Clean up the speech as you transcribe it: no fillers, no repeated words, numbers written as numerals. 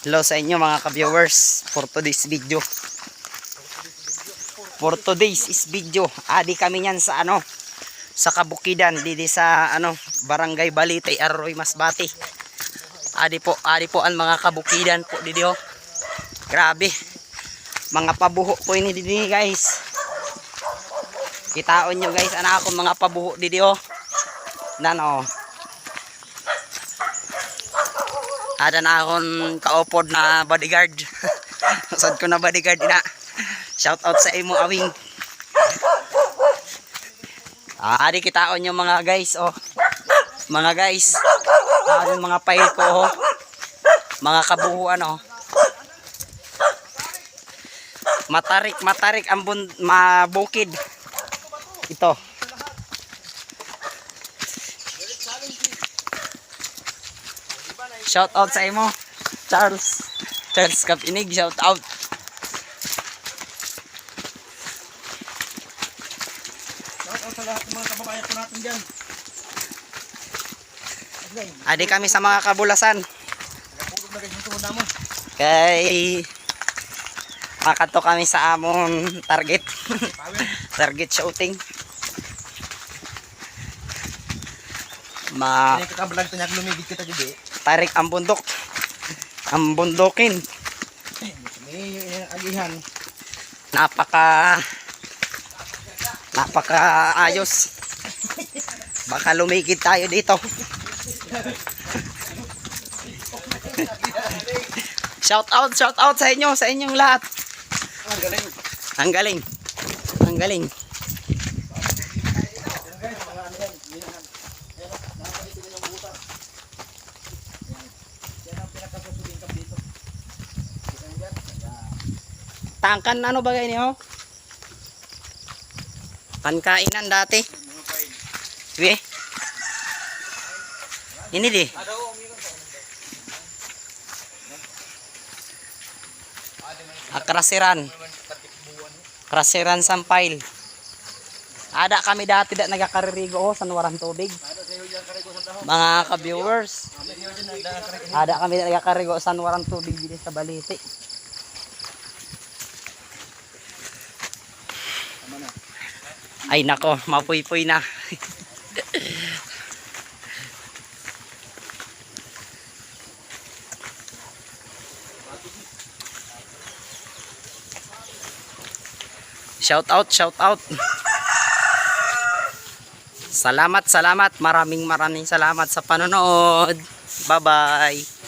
Hello sa inyo mga ka-viewers for today's video. For today's is video. Adi kami niyan sa sa kabukidan didi sa Barangay Balitay, Arroy, Masbate. Adi po ang mga kabukidan po didi ho. Grabe. Mga pabuho po ini didi guys. Kitaon nyo guys ako mga pabuho didi ho. Nano. Ada na akong kaupod na bodyguard. Usad ko na bodyguard ina. Shout out sa imo awing. Adi kitaon yung mga guys Mga guys. Yung mga file ko Mga kabuhuan Matarik ang mabukid. Ito. Shout out sa imo, Charles Kapinig, shout out. Shout out sa lahat ng mga kababayan ko natin dyan. Adi kami sa mga kabulasan. Nagapulog na guys yung tuhod mo. Kay makato kami sa amon target. Target shooting. Kaya kakabalag ito niya lumigit kita juga. Tarik ang bundok. Ang bundokin. May agihan. Napaka ayos. Baka lumikid tayo dito. Shout out sa inyo, sa inyong lahat. Ang galing. Tangkan bagay niyo? Pankainan dati. Sige. Ini di. Krasiran sampail. Ada kami dati nagakaririgo sa nuwarang tubig. Mga ka-viewers. Ada kami nagakarigo sa nuwarang tubig dito sa Balite. Ay nako, mapuy-puy na. Shout out. Salamat. Maraming salamat sa panonood. Bye-bye.